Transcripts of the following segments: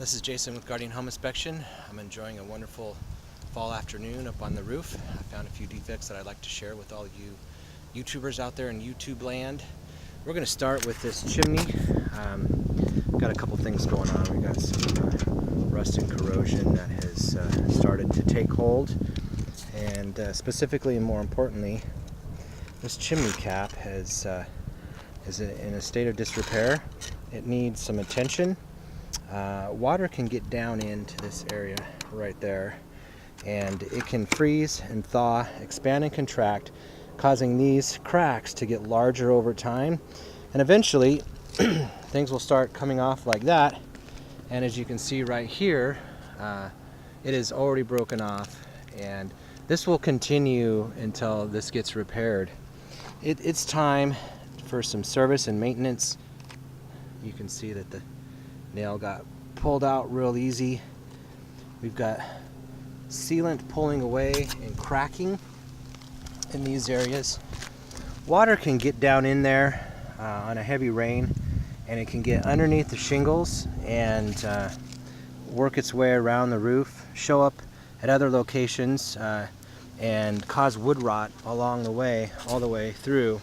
This is Jason with Guardian Home Inspection. I'm enjoying a wonderful fall afternoon up on the roof. I found a few defects that I'd like to share with all you YouTubers out there in YouTube land. We're going to start with this chimney. Got a couple things going on. We got some rust and corrosion that has started to take hold, and specifically and more importantly, this chimney cap is in a state of disrepair. It needs some attention. Water can get down into this area right there, and it can freeze and thaw, expand and contract, causing these cracks to get larger over time, and eventually things will start coming off like that. And as you can see right here, it is already broken off, and this will continue until this gets repaired. It's time for some service and maintenance. You can see that the nail got pulled out real easy. We've got sealant pulling away and cracking in these areas. Water can get down in there on a heavy rain, and it can get underneath the shingles and work its way around the roof, show up at other locations, and cause wood rot along the way, all the way through.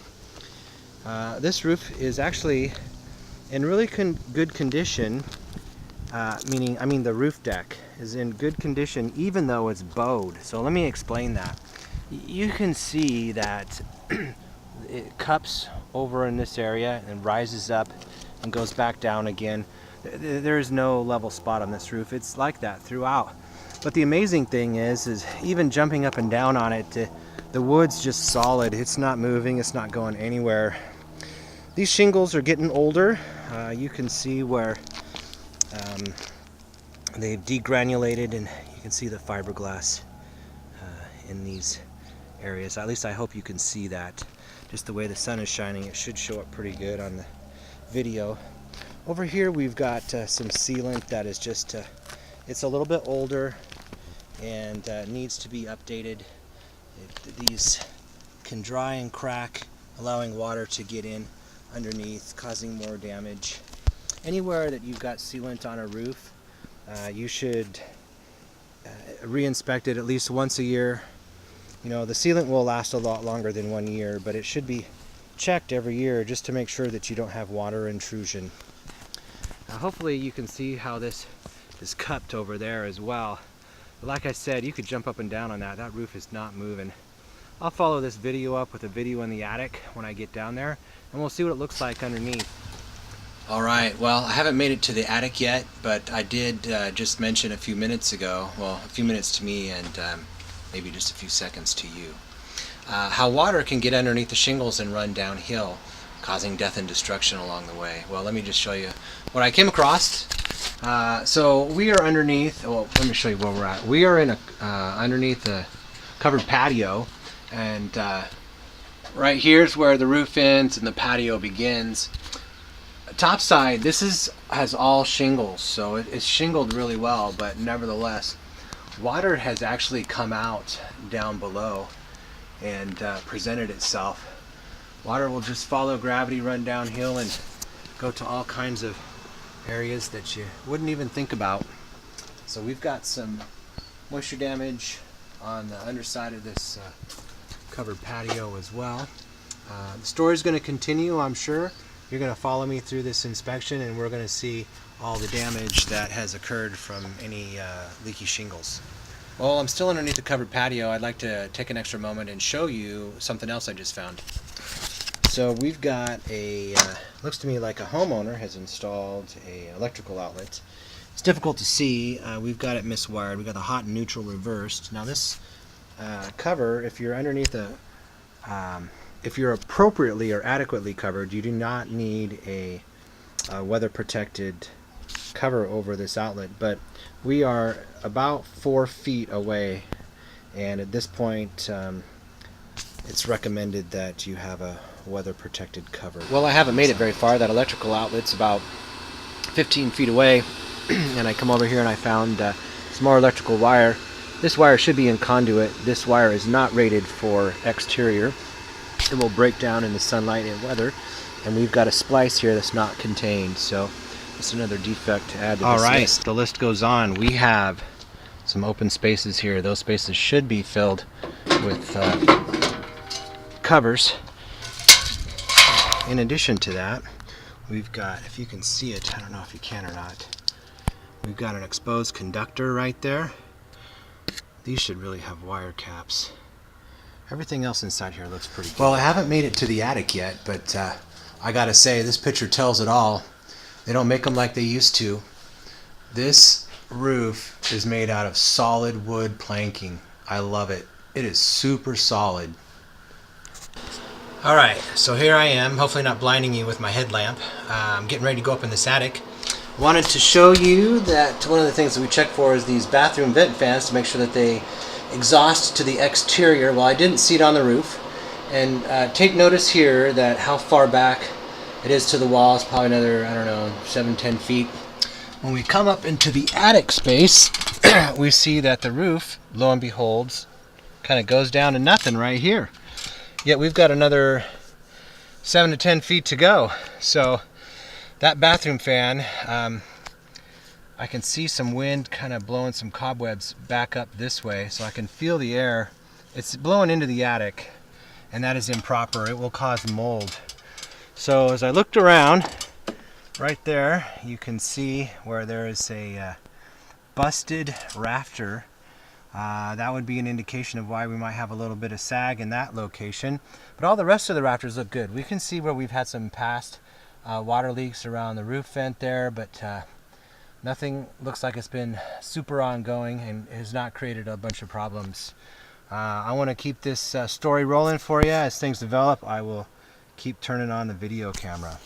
This roof is actually in really good condition, meaning the roof deck is in good condition even though it's bowed. So let me explain that. You can see that it cups over in this area and rises up and goes back down again. There is no level spot on this roof. It's like that throughout. But the amazing thing is even jumping up and down on it, the wood's just solid. It's not moving, it's not going anywhere. These shingles are getting older. You can see where they've degranulated, and you can see the fiberglass in these areas. At least I hope you can see that. Just the way the sun is shining, it should show up pretty good on the video. Over here we've got some sealant that is just, it's a little bit older and needs to be updated. These can dry and crack, allowing water to get in underneath, causing more damage. Anywhere that you've got sealant on a roof, you should re-inspect it at least once a year. You know, the sealant will last a lot longer than 1 year, but it should be checked every year just to make sure that you don't have water intrusion. Now, hopefully you can see how this is cupped over there as well. But like I said, you could jump up and down on that. That roof is not moving. I'll follow this video up with a video in the attic when I get down there, and we'll see what it looks like underneath. Alright, well, I haven't made it to the attic yet, but I did just mention a few minutes ago, well, a few minutes to me and maybe just a few seconds to you, how water can get underneath the shingles and run downhill, causing death and destruction along the way. Well, let me just show you what I came across. So we are underneath, well, let me show you where we're at. We are in underneath a covered patio, and right here's where the roof ends and the patio begins. Top side, this has all shingles, so it's shingled really well, but nevertheless, water has actually come out down below and presented itself. Water will just follow gravity, run downhill, and go to all kinds of areas that you wouldn't even think about. So we've got some moisture damage on the underside of this covered patio as well. The story is going to continue, I'm sure. You're going to follow me through this inspection, and we're going to see all the damage that has occurred from any leaky shingles. Well, I'm still underneath the covered patio. I'd like to take an extra moment and show you something else I just found. So we've got looks to me like a homeowner has installed a electrical outlet. It's difficult to see. We've got it miswired. We've got the hot and neutral reversed. Now this cover, if you're underneath if you're appropriately or adequately covered, you do not need a weather protected cover over this outlet, but we are about 4 feet away, and at this point it's recommended that you have a weather protected cover. Well, I haven't made it very far. That electrical outlet's about 15 feet away, and I come over here and I found some more electrical wire. This wire should be in conduit. This wire is not rated for exterior. It will break down in the sunlight and weather, and we've got a splice here that's not contained. So Just another defect to add to this list. The list goes on. We have some open spaces here. Those spaces should be filled with covers. In addition to that, we've got, if you can see it, I don't know if you can or not, we've got an exposed conductor right there. These should really have wire caps. Everything else inside here looks pretty good. Well, I haven't made it to the attic yet, but I gotta say, this picture tells it all. They don't make them like they used to. This roof is made out of solid wood planking. I love it. It is super solid. Alright, so here I am, hopefully not blinding you with my headlamp. I'm getting ready to go up in this attic. Wanted to show you that one of the things that we check for is these bathroom vent fans to make sure that they exhaust to the exterior. Well, I didn't see it on the roof. And take notice here that how far back it is to the wall. It's probably another, I don't know, 7-10 feet. When we come up into the attic space, we see that the roof, lo and behold, kind of goes down to nothing right here. Yet we've got another 7 to 10 feet to go. So that bathroom fan, I can see some wind kind of blowing some cobwebs back up this way, so I can feel the air. It's blowing into the attic, and that is improper. It will cause mold. So as I looked around, right there, you can see where there is a busted rafter. That would be an indication of why we might have a little bit of sag in that location. But all the rest of the rafters look good. We can see where we've had some past water leaks around the roof vent there, but nothing looks like it's been super ongoing and has not created a bunch of problems. I want to keep this story rolling for you. As things develop, I will keep turning on the video camera.